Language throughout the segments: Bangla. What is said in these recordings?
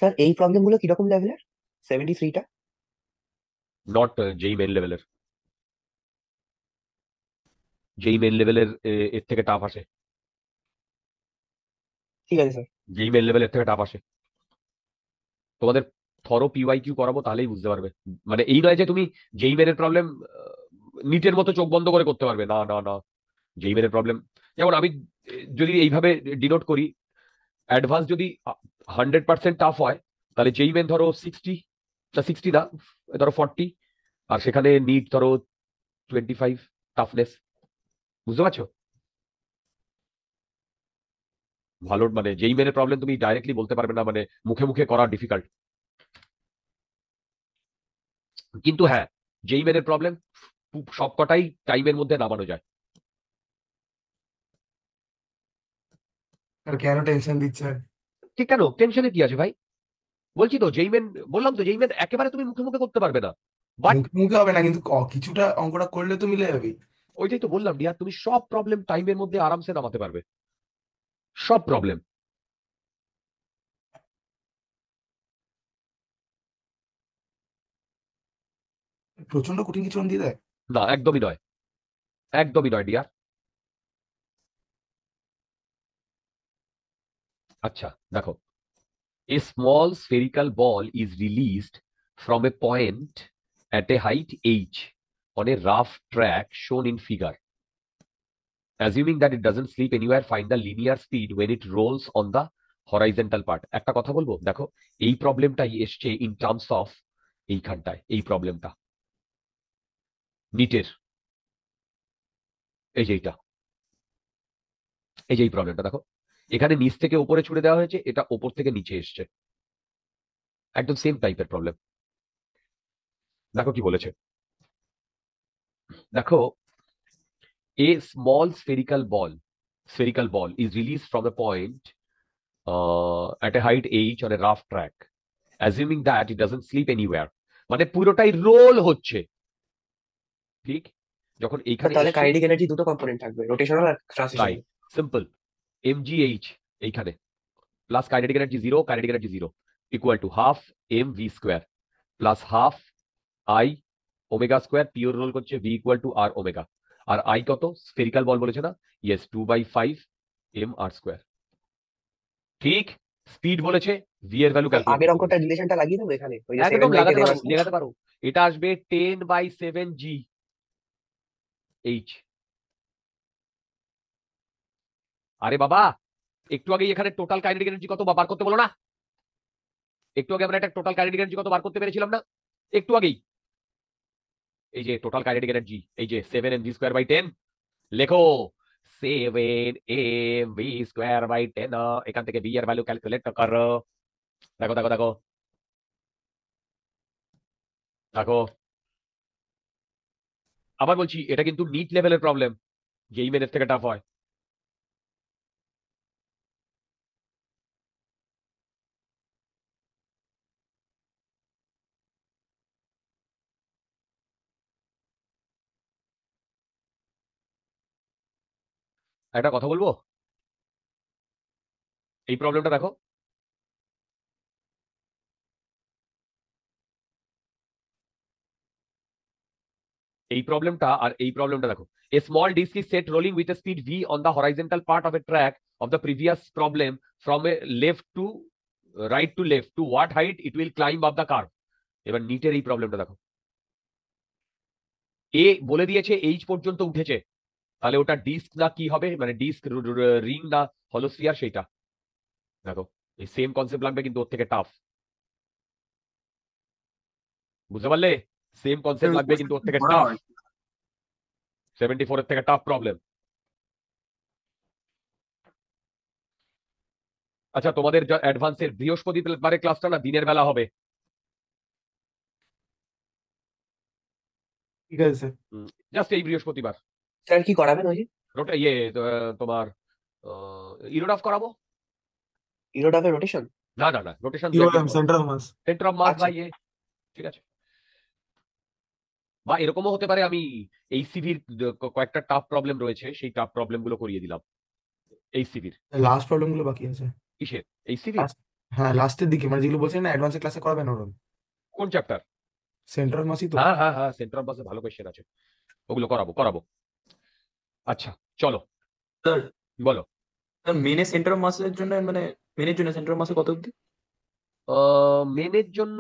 স্যার এই প্রবলেম গুলো কিরকম লেভেলের? 73টা। নট যেই মেন লেভেলের, যেই মেন লেভেলের এর থেকে টাফ আসে, ঠিক আছে স্যার। যেই মেন লেভেলের থেকে টাফ আসে। তোমাদের থরো পিওয়াইকিউ করাবো, তাহলেই বুঝতে পারবে। মানে এই নয় যে তুমি যেই মেনের প্রবলেম নিটের মতো চোখ বন্ধ করে করতে পারবে, না না না। যেই মেনের প্রবলেম, যেমন আমি যদি এইভাবে ডিনোট করি, অ্যাডভান্স যদি 100% টাফ হয়, তাহলে যেই মেন ধরো 60, না 60 না, ধরো 40, আর সেখানে নিট ধরো 25 টাফনেস। বুঝতে পারছো? ভালো, মানে যেই মেনের প্রবলেম তুমি ডাইরেক্টলি বলতে পারবে না, মানে মুখে মুখে করা ডিফিকাল্ট। কিন্তু হ্যাঁ, যেই মেনের প্রবলেম সবকটাই টাইমের মধ্যে নামানো যায়। আর কেন টেনশন দিচ্ছে? ঠিক, কেন টেনশনে কি আছে ভাই? বলছি তো যেই মেন, বললাম তো যেই মেন একেবারে তুমি মুখে মুখে করতে পারবে না, বাট মুখে মুখে হবে না, কিন্তু কিছুটা অঙ্কটা করলে তো মিলে যাবে। ওইটাই তো বললাম ডিয়ার, তুমি সব প্রবলেম টাইমের মধ্যে আরামসে নামাতে পারবে, সব প্রবলেম। প্রচন্ড কঠিন কিছু দিয়ে দেয়। না, একদমই নয়, একদমই নয় ডিয়ার। আচ্ছা দেখো, a small spherical ball is released from a point at a height h on a rough track shown in figure. Assuming that it doesn't slip anywhere, find the linear speed when it rolls on the horizontal part. একটা কথা বলবো, দেখো এই প্রবলেমটাই এসছে ইন টার্মস অফ এইখানটায়, এই প্রবলেমটা নিটের, এই যে এইটা, এই যে এই প্রবলেমটা দেখো, এখানে নিচ থেকে উপরে ছুড়ে দেওয়া হয়েছে, এটা ওপর থেকে নিচে এসছে, একদম সেম টাইপের প্রবলেম। দেখো কি বলেছে, দেখো a small spherical ball is released from a point at a height h on a rough track, assuming that it doesn't slip anywhere. মানে পুরোটাই রোল হচ্ছে, ঠিক? যখন স্যার এইখানে তাহলে এসছে, কাইনেটিক এনার্জি দুটো কম্পোনেন্ট থাকবে, রোটেশনাল আর ট্রান্সলেশনাল। রাইট, সিম্পল, mgh এইখানে plus kinetic energy zero, kinetic energy zero, equal to half M V square plus half I omega square, pure roll করছে V equal to R omega. আর আই কত? স্ফেরিক্যাল বল বলেছে না? Yes, 2/5 M R square. ঠিক, স্পিড বলেছে, ভি এর ভ্যালু স্যার ক্যালকুলেট আগের করতে বলেছে। অঙ্কটা রিলেশনটা লাগিয়ে দেবো এখানে, ওই যে একদম 7/10 লাগাতে এম পারো, আর স্কয়ার। লাগাতে পারো। এটা আসবে 10/7 জি এইচ। আরে বাবা, একটু আগে এখানে টোটাল কাইনেটিক এনার্জি কত বার করতে বলো না? একটু আগে আমরা একটা টোটাল কাইনেটিক এনার্জি কত বার করতে পেরেছিলাম না? একটু আগেই, এই যে টোটাল কাইনেটিক এনার্জি, এই যে 7 mv²/10, লেখো 7 mv²/10। এখান থেকে ভি এর ভ্যালু ক্যালকুলেট করো। দেখো দেখো দেখো দেখো, আবার বলছি, এটা কিন্তু নিট লেভেলের প্রবলেম, যেই মেনের থেকে টাফ হয়। একটা কথা বলবো, এই প্রবলেমটা দেখো, এই প্রবলেমটা আর এই প্রবলেমটা দেখো। A small disk is set rolling with a speed v on the horizontal part of a track of the previous problem from a left to right to left. To what height it will climb up the curve? এবার নিটের এই প্রবলেমটা দেখো, এ বলে দিয়েছে এইচ পর্যন্ত উঠেছে, তাহলে ওটা ডিস্ক না কি হবে, মানে ডিস্ক, রিং না হলোস্ফিয়ার, সেইটা দেখো। এই সেম কনসেপ্ট লাগবে কিন্তু ওর থেকে টাফ, বুঝতে পারলে? সেম কনসেপ্ট লাগবে কিন্তু ওর থেকে করা টাফ। হয় 74 এর থেকে টাফ প্রবলেম। আচ্ছা, তোমাদের অ্যাডভান্সের বৃহস্পতিবারে ক্লাসটা না দিনের বেলা হবে? ঠিক আছে স্যার। জাস্ট এই বৃহস্পতিবার। স্যার কি করাবেন ওই যে ইয়ে তোমার ইরোডাফ করাবো। ইরোডাফের রোটেশন? না না না, rotation um central mass. Centre of mass আচ্ছা। বা ইয়ে, ঠিক আছে। বা এরকমও হতে পারে আমি এইচসিভির কয়েকটা টাফ প্রবলেম রয়েছে, সেই টাফ প্রবলেম গুলো করিয়ে দিলাম এইচসিভির। লাস্ট প্রবলেম গুলো বাকি আছে। কিসের? এইচসিভির হ্যাঁ, লাস্টের দিকে মানে যেগুলো বলছেন না অ্যাডভান্সের ক্লাসে করাবেন ওরকম। কোন চ্যাপ্টার? সেন্ট্রাল মাসই তো। হ্যাঁ হ্যাঁ হ্যাঁ, সেন্টার অফ মাসে ভালো কোয়েশ্চেন আছে, ওগুলো করাবো করাবো। আচ্ছা চলো, স্যার বলো। স্যার মেনে সেন্টার মাসের জন্য মানে মেনের জন্য সেন্টার মাসে কত অবধি? মেনের জন্য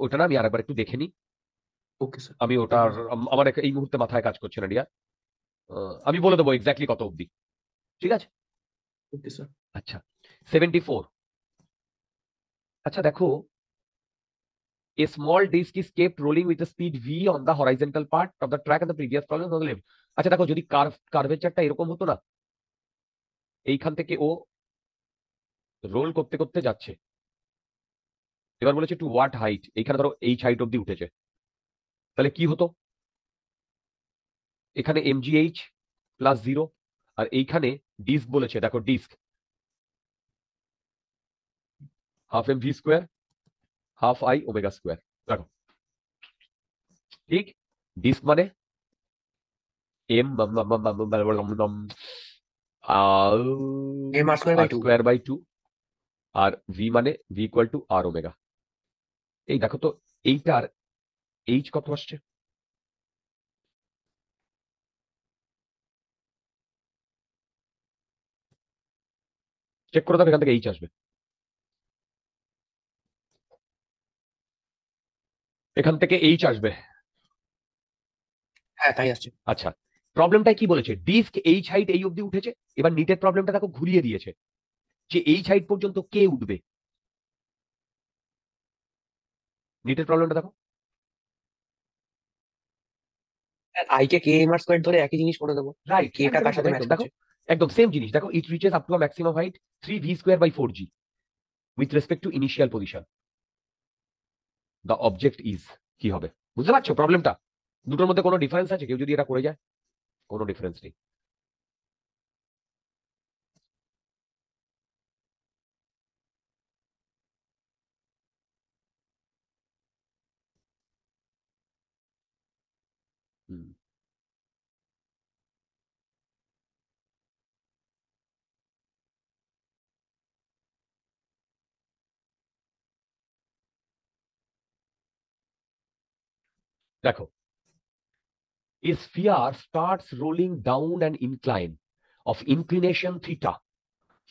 ওটা না আমি আরেকবার একটু দেখে নিই। Okay sir. আমি ওটার আমার এই মুহূর্তে মাথায় কাজ করছে না রিয়া। আমি বলে দেবো এক্স্যাক্টলি কত অবধি, ঠিক আছে? Okay sir. আচ্ছা 74। আচ্ছা দেখো, a small disk is kept rolling with a speed v on the horizontal part of the track and the previous problem on the left. আচ্ছা দেখো, যদি কার্ভেচারটা এরকম হতো না, এইখান থেকে ও রোল করতে করতে যাচ্ছে, এবার বলেছে টু হোয়াট হাইট, এইখানে ধরো এইচ হাইট অব্দি উঠেছে, তাহলে কি হতো? এখানে mgh প্লাস 0, আর এইখানে ডিস্ক বলেছে, দেখো disk half M V square half I omega square. দেখো ঠিক, ডিস্ক মানে M M R square by two. Square by 2, আর ভি মানে V equal to R omega. এই দেখো তো, এইটার এইচ কত আসছে? চেক করে দেখো, এখান থেকে এইচ আসবে, এখান থেকে এইচ আসবে। হ্যাঁ তাই আসছে। আচ্ছা, প্রবলেমটা কি বলেছে? ডিস্ক এইচ হাইট এই অবধি উঠেছে। এবার নিটের প্রবলেমটা দেখো ঘুরিয়ে দিয়েছে, যে এইচ হাইট পর্যন্ত কে উঠবে। নিটের প্রবলেমটা দেখো, I K K M R square ধরে একই জিনিস করে দেবো। রাইট, কেটা কার সাথে ম্যাচ দেখো করছে? একদম সেম জিনিস। দেখো it reaches up to a maximum height 3v square by 4g with respect to initial position. The object is, কি হবে? বুঝতে পারছো প্রবলেমটা? দুটোর মধ্যে কোনো ডিফারেন্স আছে? কেউ যদি এটা করে যায়, কোনো ডিফারেন্স নেই। হুম, দেখো, a sphere starts rolling down an incline of inclination theta.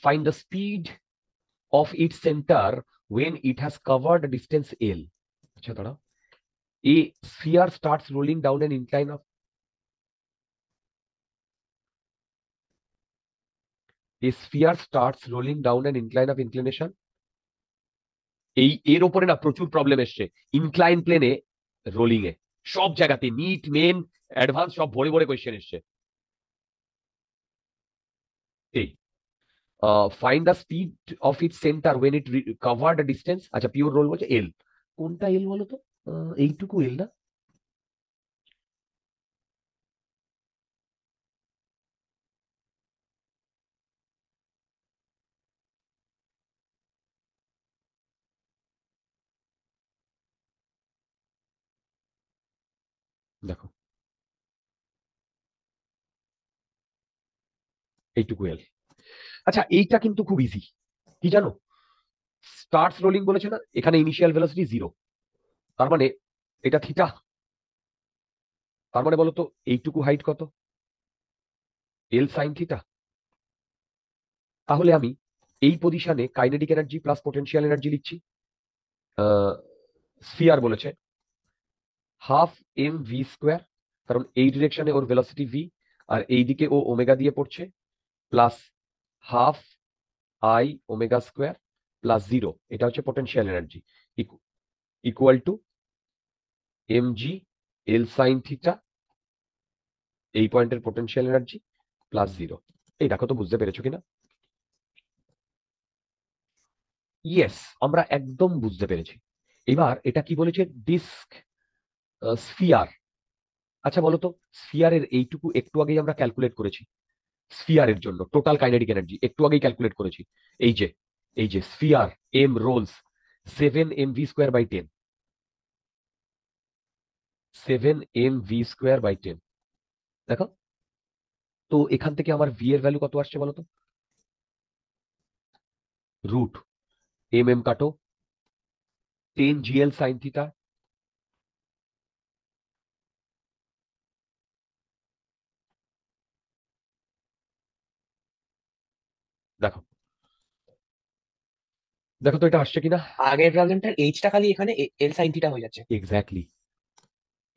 Find the speed of its center when it has covered a distance L. আচ্ছা দাঁড়াও, a sphere starts rolling down an incline of, a sphere starts rolling down an incline of inclination, এই এর ওপরে না প্রচুর প্রবলেম এসছে, ইনক্লাইন প্লেনে রোলিং এ সব জায়গাতে নিট মেন অ্যাডভান্স সব ভরে ভরে কোয়েশ্চেন এসছে। এই find the speed of it centre when it covered distance. আচ্ছা পিওর রোল বলছে এল, কোনটা এল বলো তো? এইটুকু এল না? দেখো এইটুকু এল। আচ্ছা এইটা কিন্তু খুব ইজি, কি জানো? স্টার্টস রোলিং বলেছে না, এখানে ইনিশিয়াল ভেলোসিটি 0, তার মানে এটা থিটা, তার মানে বলো তো এইটুকু হাইট কত? এল সাইন থিটা। তাহলে আমি এই পজিশনে kinetic energy plus potential energy লিখছি, স্ফিয়ার বলেছে হাফ এম ভি স্কোয়ার, কারণ এই ডিরেকশনে ওর ভেলোসিটি ভি, আর এইদিকে ও ওমেগা দিয়ে পড়ছে, plus half I omega square plus 0, এটা হচ্ছে potential energy, equal to M G L sine theta, এই পয়েন্টের পোটেনশিয়াল এনার্জি প্লাস 0। এই দেখো তো বুঝতে পেরেছো কিনা? ইয়েস, আমরা একদম বুঝতে পেরেছি। এবার এটা কি বলেছে, ডিস্ক স্ফিয়ার। আচ্ছা বলো তো, স্ফিয়ারের এইটুকু একটু আগেই আমরা ক্যালকুলেট করেছি, স্ফিয়ারের জন্য টোটাল কাইনেটিক এনার্জি একটু আগেই ক্যালকুলেট করেছি। এই যে এই যে sphere M Rolle's 7 mv²/10, 7 mv²/10। দেখো তো এখান থেকে আমার ভি এর ভ্যালু কত আসছে বলো তো? রুট কাটো 10 GL সাইন থিটা, দেখো দেখো তো এটা আসছে কিনা। আগের প্রবলেমটার এইচটা খালি এখানে এল সাইন থিটা হয়ে যাচ্ছে। এক্স্যাক্টলি,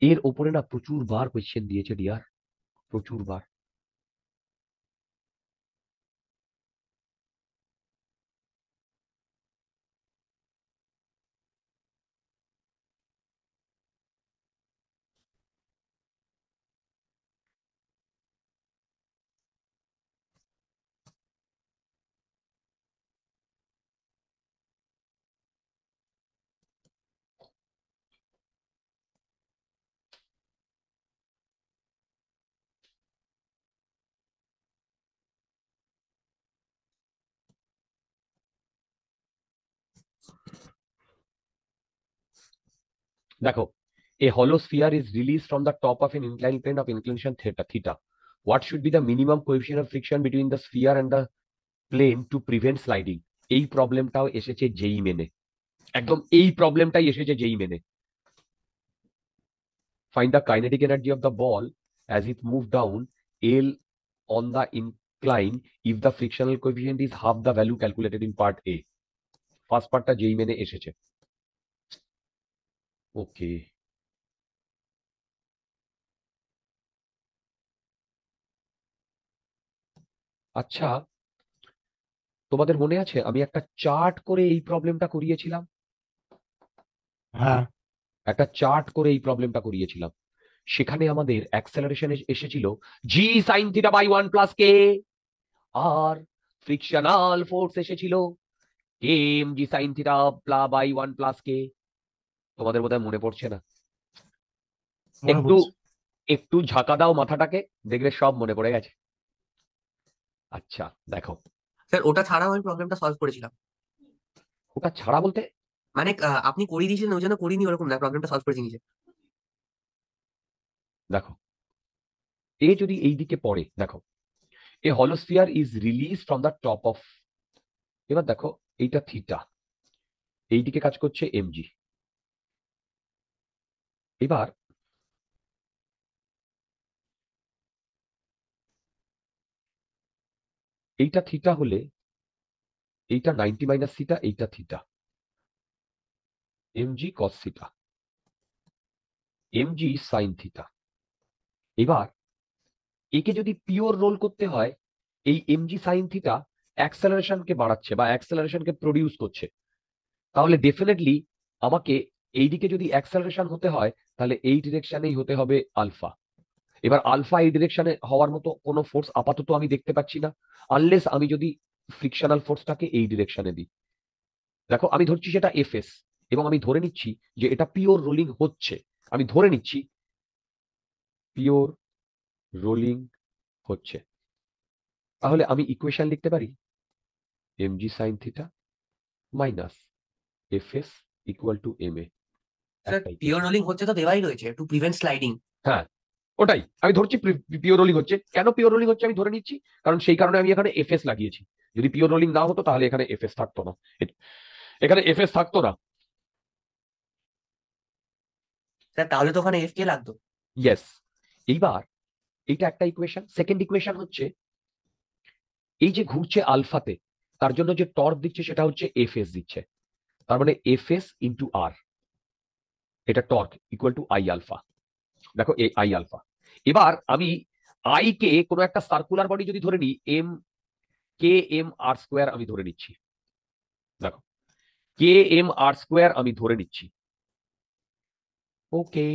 এর ওপরে না প্রচুর বার কোয়েশ্চেন দিয়েছে ডিয়ার, প্রচুর বার। দেখো, a hollow sphere is released from the top of an inclined plane of inclination theta. What should be the minimum coefficient of friction between the sphere and the plane to prevent sliding? এই প্রবলেমটাও এসেছে জেই মেনে, একদম এই প্রবলেমটাই এসেছে জেই মেনে। Find the kinetic energy of the ball as it moves down L on the incline if the frictional coefficient is half the value calculated in part A. First পার্টটা জেই মেনে এসেছে। ওকে, আচ্ছা তোমাদের মনে আছে আমি একটা চার্ট করে এই প্রবলেমটা করিয়েছিলাম? হ্যাঁ একটা চার্ট করে এই প্রবলেমটা করিয়েছিলাম, সেখানে আমাদের অ্যাক্সেলারেশন এসেছিল G sine theta by 1 + K, আর ফ্রিকশনাল ফোর্স এসেছিল K M G sine theta by 1 + K. তোমাদের বোধহয় মনে পড়ছে না? মনে একটু পড়ছে। একটু ঝাঁকা দাও মাথাটাকে, দেখবে সব মনে পড়ে গেছে। আচ্ছা দেখো, স্যার ওটা ছাড়াও আমি প্রবলেমটা সলভ করেছিলাম। ওটা ছাড়া বলতে? মানে আপনি করিয়ে দিয়েছিলেন ওই জন্য করিনি ওরকম না, প্রবলেমটা সলভ করেছি নিজে। দেখো, এ যদি এই দিকে পড়ে, দেখো এ হলো sphere is release from the top of, এবার দেখো এইটা থিটা, এইদিকে কাজ করছে এমজি। এবার এইটা থিটা হলে এইটা 90 - থিটা, এইটা theta, MG cos theta, MG sine theta. এবার একে যদি পিওর রোল করতে হয়, এই এমজি সাইন থিটা অ্যাক্সেলারেশনকে বাড়াচ্ছে বা অ্যাক্সেলারেশনকে প্রডিউস করছে, তাহলে ডেফিনেটলি আমাকে এইদিকে যদি অ্যাক্সেলারেশন হতে হয় তাহলে এই ডিরেকশনেই হতে হবে আলফা। এবার আলফা এই ডিরেকশনে হওয়ার মতো কোনো ফোর্স আপাতত আমি দেখতে পাচ্ছি না, আনলেস আমি যদি ফ্রিকশনাল ফোর্সটাকে এই ডিরেকশনে দিই। দেখো আমি ধরছি সেটা এফএস, এবং আমি ধরে নিচ্ছি যে এটা পিওর রোলিং হচ্ছে, আমি ধরে নিচ্ছি পিওর রোলিং হচ্ছে। তাহলে আমি ইকুয়েশন লিখতে পারি M G sine theta minus F S equal to M A. Sir pure rolling হচ্ছে তো দেওয়াই রয়েছে টু প্রিভেন্ট স্লাইডিং। হ্যাঁ ওটাই আমি ধরছি, পিওর রোলিং হচ্ছে। কেন পিওর রোলিং হচ্ছে আমি ধরে নিচ্ছি, কারণ সেই কারণে আমি এখানে এফএস লাগিয়েছি। যদি পিওর রোলিং না হতো তাহলে এখানে এফএস থাকতো না, এখানে এফএস থাকতো না। স্যার তাহলে তো ওখানে এফ কে লাগতো। ইয়েস, এইবার এইটা একটা ইকুয়েশন। সেকেন্ড ইকুয়েশন হচ্ছে এই যে ঘুরছে আলফাতে, তার জন্য যে টর্ক দিচ্ছে সেটা হচ্ছে এফএস দিচ্ছে, তার মানে এফএস ইন্টু আর। এটা torque equal to I alpha. দেখো এই আই আলফা। এবার আমি আই কে কোনো একটা সার্কুলার বডি যদি ধরে নিই, M K M R square আমি ধরে নিচ্ছি। দেখো কে এম আর স্কোয়ার আমি ধরে নিচ্ছি। ওকে,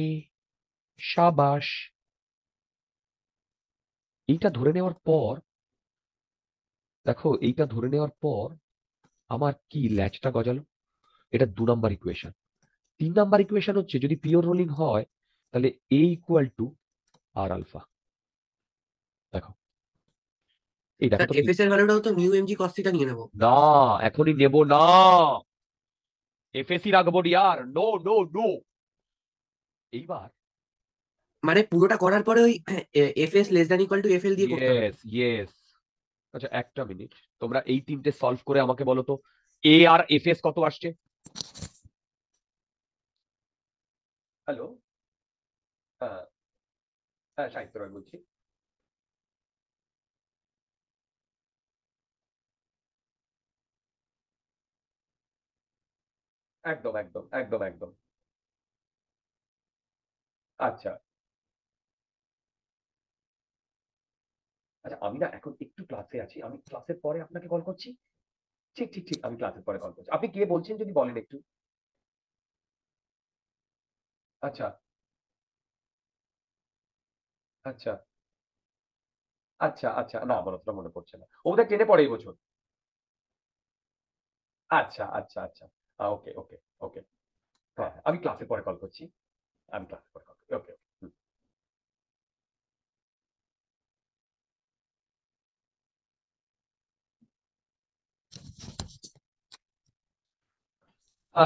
সাবাস। এইটা ধরে নেওয়ার পর দেখো, এইটা ধরে নেওয়ার পর আমার কি ল্যাচটা গজালো। এটা 2 নম্বর ইকুয়েশন। 3 নম্বর ইকুয়েশন হচ্ছে যদি পিওর রোলিং হয় তাহলে এ ইকুয়াল টু আর আলফা। দেখো এই দেখো স্যার তো এফএস এর ভ্যালুটাও তো মিউ এমজি কস থিটা নিয়ে নেবো। না, এখনই নেব না, এফএসি রাখবো ইয়ার, নো নো নো। এইবার মানে পুরোটা করার পরে ওই FS less than equal to FL দিয়ে করতে হবে। Yes yes. আচ্ছা একটা মিনিট, তোমরা এই তিনটে সলভ করে আমাকে বলো তো এ আর এফএস কত আসছে। হ্যালো, হ্যাঁ হ্যাঁ, সাহিত্য রায় বলছি। একদম একদম একদম একদম। আচ্ছা আচ্ছা, আমি না এখন একটু ক্লাসে আছি, আমি ক্লাসের পরে আপনাকে কল করছি। ঠিক ঠিক ঠিক, আমি ক্লাসের পরে কল করছি। আপনি কে বলছেন যদি বলেন একটু। আচ্ছা আচ্ছা আচ্ছা আচ্ছা, না আমার অতটা মনে পড়ছে না, ও বোধহয় টেনে পড়ে এই বছর। আচ্ছা আচ্ছা আচ্ছা, ওকে ওকে ওকে। হ্যাঁ আমি ক্লাসের পরে কল করছি, আমি ক্লাসের পরে কল করছি। ওকে ওকে।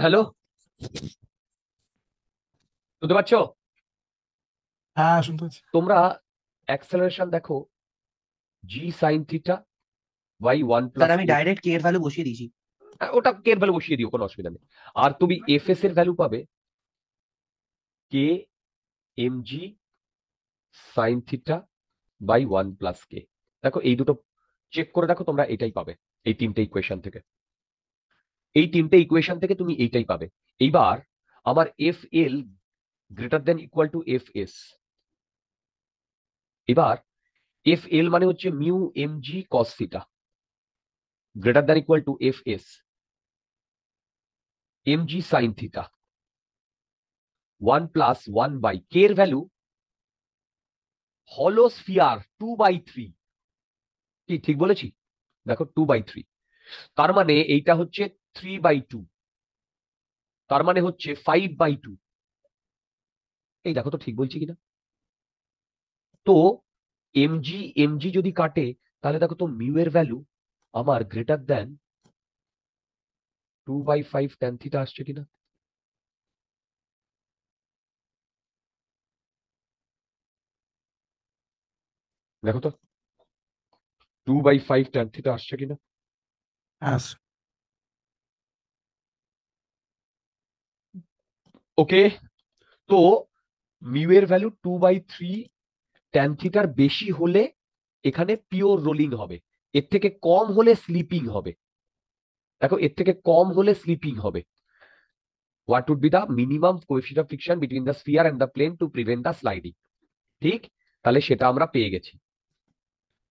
হ্যালো, শুনতে পাচ্ছ? হ্যাঁ শুনতে পাচ্ছি। তোমরা অ্যাক্সেলারেশন দেখো, G sine theta by 1 sir plus আমি ডাইরেক্ট কে এর ভ্যালু বসিয়ে দিয়েছি। ওটা কে এর ভ্যালু বসিয়ে দিও, কোনো অসুবিধা নেই। আর তুমি এফএস এর ভ্যালু পাবে K M G sine theta by 1 plus K. দেখো এই দুটো চেক করে দেখো, তোমরা এটাই পাবে এই তিনটে ইকুয়েশন থেকে। এই তিনটে ইকুয়েশন থেকে তুমি এইটাই পাবে। এইবার আমার F L greater than equal to F S. এবার এফ এল মানে হচ্ছে mu M G cos theta greater than equal to F S M G sine theta 1 plus 1 by K এর ভ্যালু হলো স্ফিয়ার 2/3। কি ঠিক বলেছি? দেখো 2/3, তার মানে এইটা হচ্ছে 3/2, তার মানে হচ্ছে 5/2। এই দেখো তো ঠিক বলছি কিনা। তো এমজি এমজি যদি কাটে তাহলে দেখো তো মিউ এর ভ্যালু আমার গ্রেটার দেন 2/5 ট্যান থিটা আসছে কিনা। দেখো তো 2/5 ট্যান থিটা আসছে কিনা। হ্যাঁ ওকে, তো মিউ এর ভ্যালু 2/3 ট্যান থিটার বেশি হলে এখানে পিওর রোলিং হবে, এর থেকে কম হলে স্লিপিং হবে। দেখো এর থেকে কম হলে স্লিপিং হবে। What would be the minimum coefficient of friction between the sphere and the plane to prevent the sliding. ঠিক, তাহলে সেটা আমরা পেয়ে গেছি।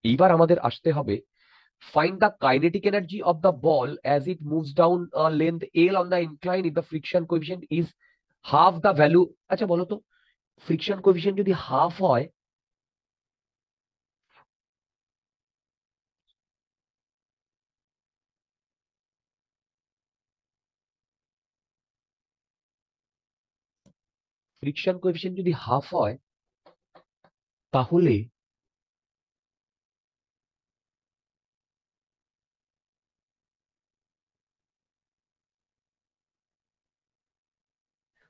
এইবার আমাদের আসতে হবে find the kinetic energy of the ball as it moves down a length L on the incline if the friction coefficient is half the value। আচ্ছা বলো তো, ফ্রিকশন কোএফিসিয়েন্ট যদি হাফ হয়, ফ্রিকশন কোএফিসিয়েন্ট যদি হাফ হয় তাহলে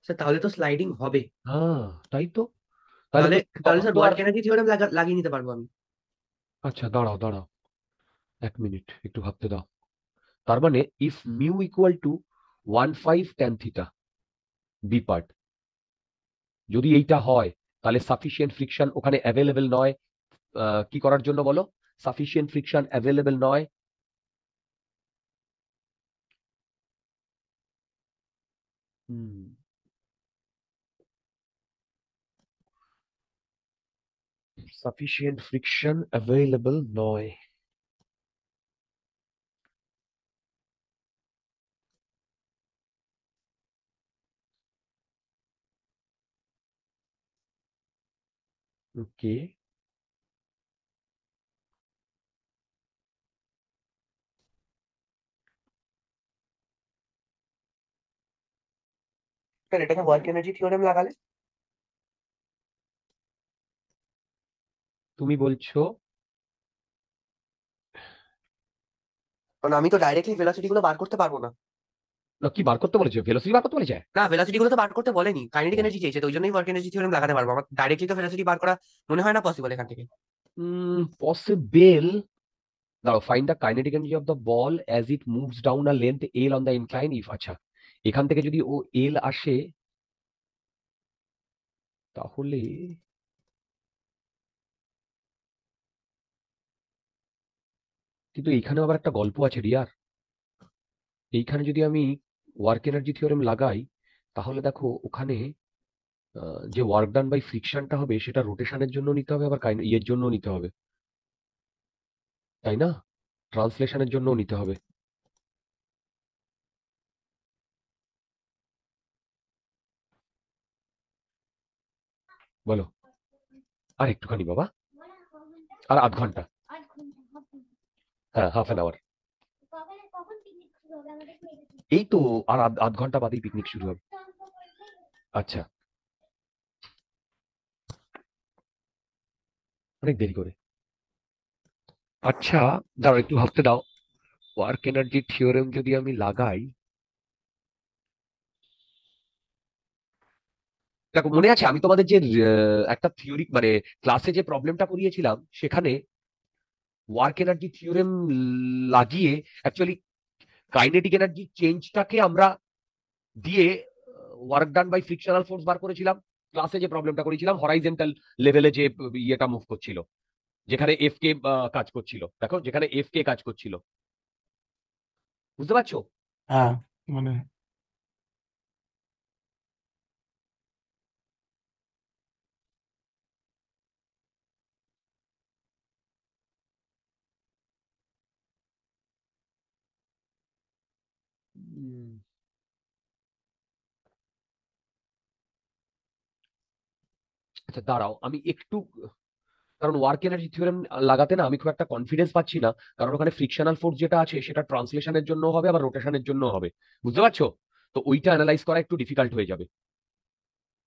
স্যার তাহলে তো স্লাইডিং হবে। হ্যাঁ তাই তো, তাহলে তাহলে তো তাহলে তখন স্যার তো আর। ওয়ার্ক এনার্জি থিওরেম লাগিয়ে নিতে পারবো আমি। আচ্ছা দাঁড়াও দাঁড়াও, 1 মিনিট একটু ভাবতে দাও। তার মানে if mu equal to 1/5 tan theta B part, যদি এইটা হয় তাহলে সাফিসিয়েন্ট ফ্রিকশন ওখানে অ্যাভেলেবেল নয়। কি করার জন্য বলো? সাফিসিয়েন্ট ফ্রিকশন অ্যাভেলেবেল নয়। হুম, সাফিসিয়েন্ট ফ্রিকশন অ্যাভেলেবল নয়। ওকে, স্যার এটাকে ওয়ার্ক এনার্জি থিওরেম লাগালে তুমি বলছো কারণ আমি তো ডাইরেক্টলি ভেলোসিটি গুলো বার করতে পারবো না। না, কি বার করতে বলেছে? ভেলোসিটি বার করতে বলেছে? না, ভেলোসিটি গুলো তো বার করতে বলেনি, কাইনেটিক ও, এনার্জি চেয়েছে, তো ওই জন্যই ওয়ার্ক এনার্জি থিওরেম লাগাতে পারবো। আমার ডাইরেক্টলি তো ভেলোসিটি বার করা মনে হয় না পসিবল এখান থেকে। পসিবল। দাঁড়াও, find the kinetic energy of the ball as it moves down a length L on the incline if. আচ্ছা, এখান থেকে যদি ও এল আসে তাহলে কিন্তু এইখানে আবার একটা গল্প আছে রিয়ার। এইখানে যদি আমি ওয়ার্ক এনার্জি থিওরেম লাগাই তাহলে দেখো ওখানে যে ওয়ার্ক ডান বাই ফ্রিকশনটা হবে সেটা রোটেশনের জন্য নিতে হবে, আবার ইয়ের জন্য নিতে হবে, তাই না? ট্রান্সলেশনের জন্য নিতে হবে। বলো, আর একটুখানি বাবা, আর আধ ঘন্টা। হ্যাঁ, হাফ অ্যান আওয়ার। এই তো, আর আধ ঘন্টা বাদেই পিকনিক শুরু হবে। আচ্ছা, অনেক দেরি করে। আচ্ছা, দাঁড়াও একটু ভাবতে দাও। ওয়ার্ক এনার্জি থিওরেম যদি আমি লাগাই, দেখো মনে আছে আমি তোমাদের যে একটা থিওরি মানে ক্লাসে যে প্রবলেমটা করিয়েছিলাম সেখানে ওয়ার্ক এনার্জি থিওরেম লাগিয়ে অ্যাকচুয়ালি কাইনেটিক এনার্জি চেঞ্জটাকে আমরা দিয়ে work done by frictional force বার করেছিলাম। ক্লাসে যে প্রবলেমটা করেছিলাম হরাইজেন্টাল লেভেলে যে ইয়েটা মুভ করছিল, যেখানে এফ কে কাজ করছিল, দেখো যেখানে এফ কে কাজ করছিল, বুঝতে পারছো? হ্যাঁ মানে উম, আচ্ছা দাঁড়াও আমি একটু, কারণ ওয়ার্ক এনার্জি থিওরেম লাগাতে না আমি খুব একটা কনফিডেন্স পাচ্ছি না, কারণ ওখানে ফ্রিকশনাল ফোর্স যেটা আছে সেটা ট্রান্সলেশনের জন্য হবে আবার রোটেশনের জন্য হবে, বুঝতে পারছো? তো ওইটা অ্যানালাইজ করা একটু ডিফিকাল্ট হয়ে যাবে।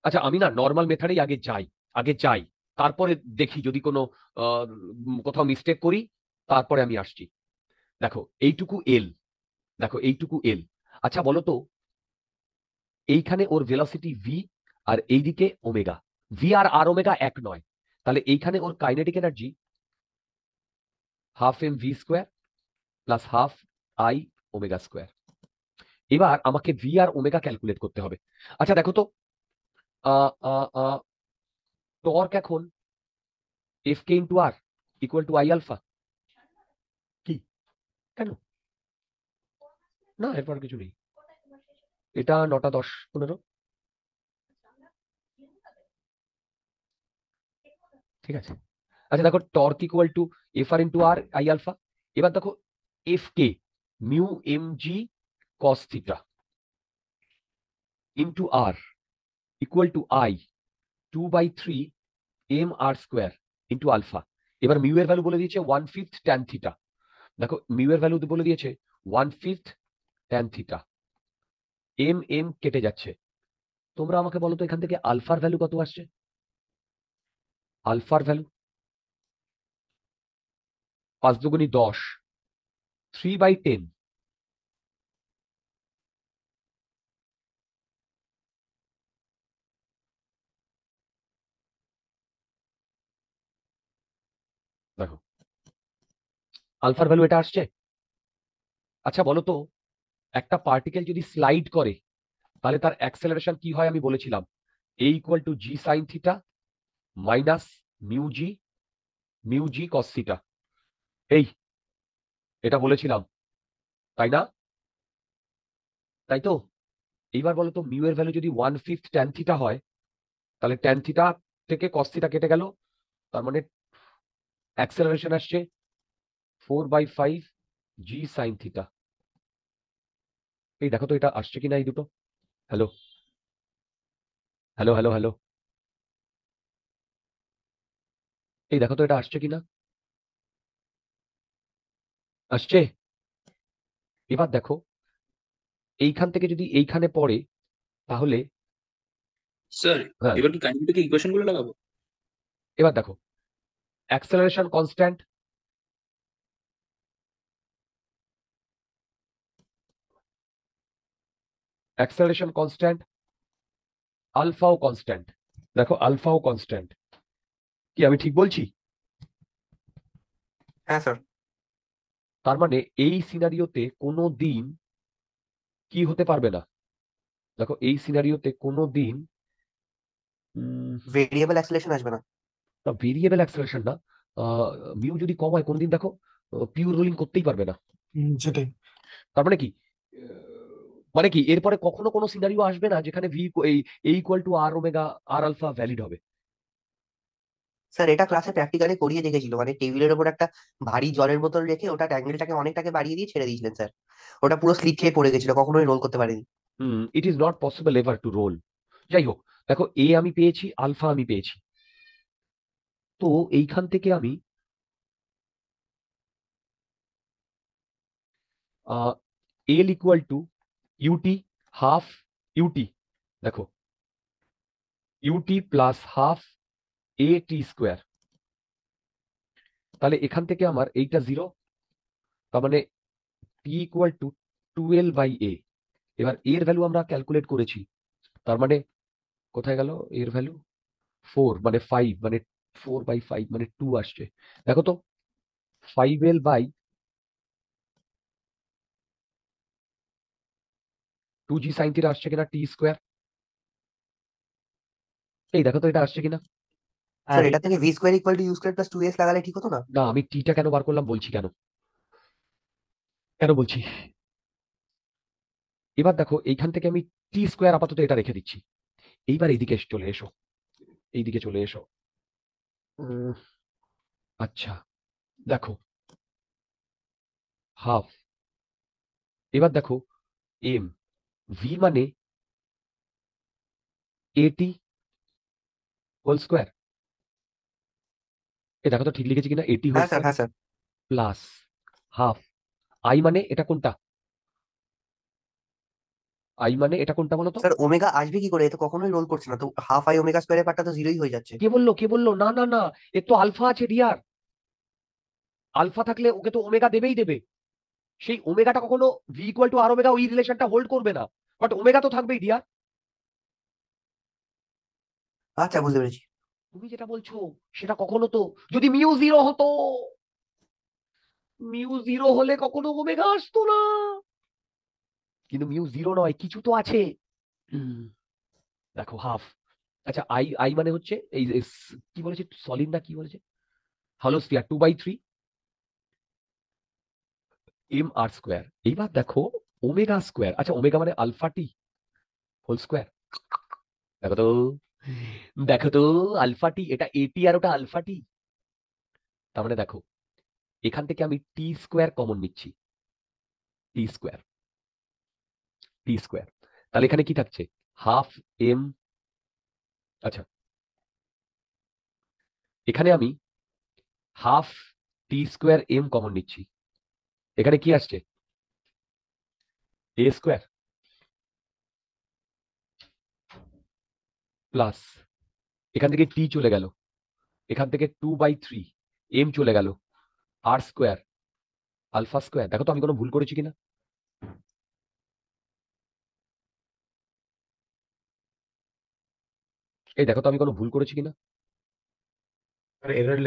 আচ্ছা, আমি না নর্মাল মেথডেই আগে যাই, তারপরে দেখি যদি কোনো কোথাও মিস্টেক করি, তারপরে আমি আসছি। দেখো এইটুকু এল, দেখো এইটুকু এল। আচ্ছা বলো তো, এইখানে ওর ভেলোসিটি ভি আর এইদিকে ওমেগা। ভি আর আর ওমেগা এক নয়, তাহলে এইখানে ওর kinetic energy half M V square plus half I omega square. এবার আমাকে ভি আর ওমেগা ক্যালকুলেট করতে হবে। আচ্ছা দেখো তো, টর্ক এখন F K into R equal to I alpha. কি? কেন? না, এরপর কিছু নেই। এটা 9টা 10 15। ঠিক আছে। আচ্ছা দেখো, torque equal to F R into R I alpha. এবার দেখো F K mu M G cos theta into R equal to I 2/3 M R square into alpha. এবার মিউ এর ভ্যালু বলে দিয়েছে 1/5 ট্যান থিটা। দেখো মিউ এর ভ্যালু বলে দিয়েছে 1/5 ট্যান থিটা। এম এম কেটে যাচ্ছে। তোমরা আমাকে বলো তো এখান থেকে আলফার ভ্যালু কত আসছে? আলফার ভ্যালু 5 দুগুনি 10, 3/10। দেখো আলফার ভ্যালু এটা আসছে। আচ্ছা বলো তো, একটা পার্টিকেল যদি স্লাইড করে তাহলে তার অ্যাক্সেলারেশন কি হয় আমি বলেছিলাম, A equal to G sine theta minus mu G cos theta. এই এটা বলেছিলাম, তাই না? তাই তো। এইবার বলো তো, মিউ এর ভ্যালু যদি 1/5 ট্যান থিটা হয় তাহলে ট্যান থিটা থেকে কস থিটা কেটে গেল, তার মানে অ্যাক্সেলারেশন আসছে 4/5 জি সাইন থিটা। এই দেখো তো এটা আসছে কিনা এই দুটো। হ্যালো হ্যালো হ্যালো হ্যালো, এই দেখো তো এটা আসছে কিনা। আসছে। এবার দেখো এইখান থেকে যদি এইখানে পড়ে তাহলে স্যার হ্যাঁ, এবার কি কাইনেটিক ইকুয়েশন গুলো লাগাবো? এবার দেখো অ্যাক্সেলারেশন কনস্ট্যান্ট, অ্যাক্সেলারেশন কনস্ট্যান্ট, আলফাও কনস্ট্যান্ট। দেখো আলফাও কনস্ট্যান্ট, কি আমি ঠিক বলছি? হ্যাঁ স্যার। তার মানে এই সিনারিওতে কোনো দিন কি হতে পারবে না। দেখো এই সিনারিওতে কোনো দিন ভেরিয়েবল অ্যাক্সিলারেশন আসবে না। ভেরিয়েবল অ্যাক্সেলারেশন না, মিউ যদি কম হয় কোনদিন দেখো পিওর রোলিং করতেই পারবে না। সেটাই। তার মানে কি মানে কি এরপরে কখনো কোনো সিনারিও আসবে না যেখানে ভি এই ইকুয়াল টু আর ওমেগা আর আলফা ভ্যালিড হবে। স্যার এটা ক্লাসে প্র্যাকটিক্যালি করিয়ে দেখেছিল, মানে টেবিলের ওপর একটা ভারী জলের বোতল রেখে ওটা অ্যাঙ্গেলটাকে অনেকটাকে বাড়িয়ে দিয়ে ছেড়ে দিয়েছিলেন স্যার। ওটা পুরো স্লিপ খেয়ে পড়ে গেছিল, কখনোই রোল করতে পারেনি। It is not possible ever to roll. যাই হোক, দেখো এ আমি পেয়েছি, আলফা আমি পেয়েছি, তো এইখান থেকে আমি L equal to UT half UT, দেখো UT plus half A T square. তাহলে এখান থেকে আমার এইটা জিরো, তার মানে টি ইকুয়াল টু 12/a। এবার এর ভ্যালু আমরা ক্যালকুলেট করেছি, তার মানে কোথায় গেল এর ভ্যালু? 4 মানে 5 মানে 4/5 মানে 2 আসছে। দেখো তো 5l/2g সাইন থিটা আসছে কিনা টি স্কোয়ার। এই দেখো তো এটা আসছে কিনা। স্যার এটা থেকে V square equal to U square plus 2s লাগালে ঠিক হতো না? না, আমি টিটা কেন বার করলাম বলছি, কেন কেন বলছি। এবার দেখো এইখান থেকে আমি টি স্কোয়ার আপাতত এটা রেখে দিচ্ছি। এইবার এইদিকে চলে এসো, এইদিকে চলে এসো। উম, আচ্ছা দেখো হাফ, এবার দেখো এম, ভি মানে এটি হোল স্কোয়ার। এ দেখো তো ঠিক লিখেছি কিনা, এটি হোল হ্যাঁ স্যার, স্কোয়ার হ্যাঁ স্যার। প্লাস হাফ আই মানে এটা কোনটা, আই মানে এটা কোনটা বলো তো। স্যার ওমেগা আসবে কি করে? এ তো কখনোই রোল করছে না, তো হাফ আই ওমেগা স্কোয়ারের পার্টটা তো জিরোই হয়ে যাচ্ছে। কে বললো না না না, এর তো আলফা আছে ডিয়ার। আলফা থাকলে ওকে তো ওমেগা দেবেই দেবে। সেই ওমেগাটা কখনো V equal to R omega ওই রিলেশনটা হোল্ড করবে না, বাট ওমেগা তো থাকবেই ডিয়ার। আচ্ছা, বুঝতে পেরেছি। তুমি যেটা বলছো সেটা কখনো তো, যদি মিউ জিরো হতো, মিউ জিরো হলে কখনো ওমেগা আসতো না, কিন্তু মিউ জিরো নয়, কিছু তো আছে। হুম, দেখো হাফ। আচ্ছা আই আই মানে হচ্ছে কি বলেছে, সলিড না কি বলেছে, হলো স্ফিয়ার 2/3 এম আর স্কোয়ার। এইবার দেখো ওমেগা স্কোয়ার, আচ্ছা ওমেগা মানে আলফা টি হোল স্কোয়ার। দেখো তো, দেখো তো আলফা টি, এটা এটি আর ওটা আলফা টি। তার মানে দেখো এখান থেকে আমি টি স্কোয়ার কমন নিচ্ছি, টি স্কোয়ার, টি স্কোয়ার। তাহলে এখানে কি থাকছে, হাফ এম। আচ্ছা এখানে আমি হাফ টি স্কোয়ার এম কমন নিচ্ছি, এখানে কি আসছে এ স্কোয়ার প্লাস এখান থেকে টি চলে গেল, এখান থেকে 2/3 এম চলে গেল, আর স্কোয়ার আলফা স্কোয়ার। দেখো তো আমি কোনো ভুল করেছি কিনা। এই দেখো তো আমি কোনো ভুল করেছি কিনা।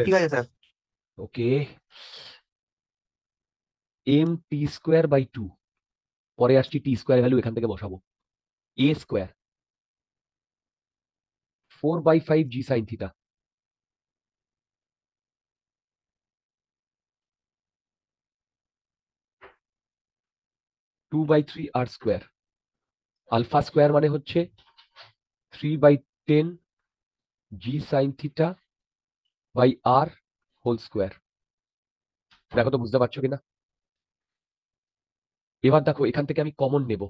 ঠিক আছে sir. Okay, M T square by 2, পরে আসছি টি স্কোয়ার ভ্যালু এখান থেকে বসাবো, A square 4/5 G sine theta, 2/3 R square, alpha square মানে হচ্ছে 3/10 G sine theta by R whole square. দেখো তো বুঝতে পারছো কিনা। এবার দেখো এখান থেকে আমি কমন নেব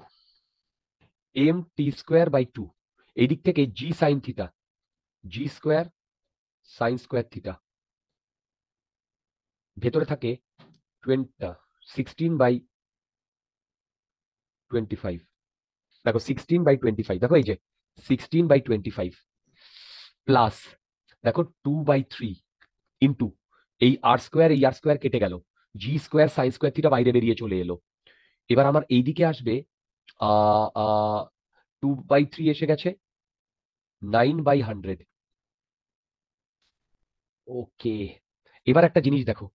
M T square by two, এই দিক থেকে G sine theta, G square sine square theta, ভেতরে থাকে 16/25। দেখো 16/25, দেখো এই যে 16/25 প্লাস দেখো 2/3 ইন্টু এই আর স্কোয়ার, এই আর স্কোয়ার কেটে গেল, জি স্কোয়ার সাইন স্কোয়ার থিটা বাইরে বেরিয়ে চলে এলো। এবার আমার এইদিকে আসবে 2/3 এসে গেছে 9/100। ওকে, এবার একটা জিনিস দেখো,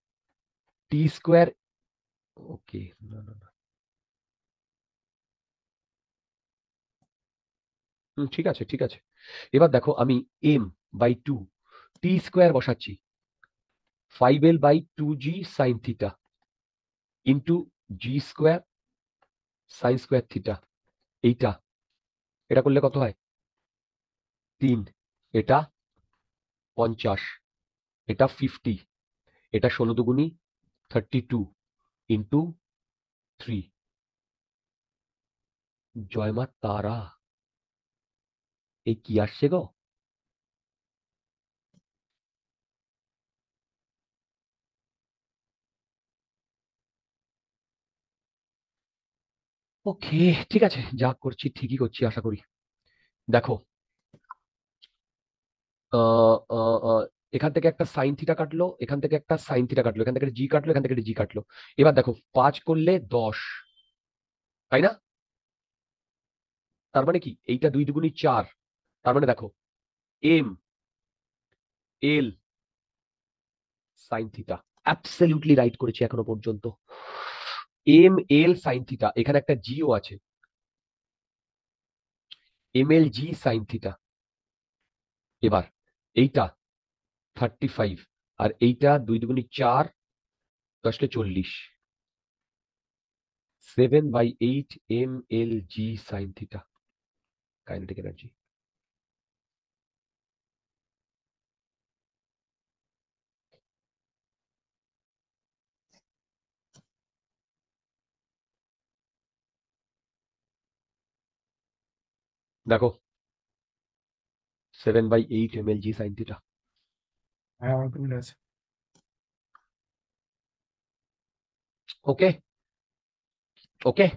টি স্কোয়ার, ওকে না না না, ঠিক আছে ঠিক আছে। এবার দেখো আমি m/2 টি স্কোয়ার বসাচ্ছি 5l/2g সাইন থিটা ইন্টু জি স্কোয়ার সাইন স্কোয়ার থিটা, এইটা এটা করলে কত হয় 3, এটা 50, এটা 50, এটা 16 দুগুনি 32 ইন্টু 3। জয় মা তারা, এই কি আসছে গো। ওকে, ঠিক আছে, যা করছি ঠিকই করছি আশা করি। দেখো আহ, আহ, আহ, এখান থেকে একটা সাইন থিটা কাটলো, এখান থেকে একটা সাইন থিটা কাটলো, এখান থেকে জি কাটলো, এখান থেকে জি কাটলো। এবার দেখো 5 করলে 10, তাই না? তার মানে কি এইটা 2 দুগুনি 4, তার মানে দেখো M L sine theta, absolutely right করেছি এখনো পর্যন্ত। এম এল সাইন থিটা, এখানে একটা জিও আছে, M L G sine theta. এবার এইটা 35 আর এইটা 2 দুগুনি 4, 10 40, 7/8 M L G sine theta, kinetic energy. দেখো 7/8 M L G sine theta. হ্যাঁ আমার তো মিলে আছে। ওকে ওকে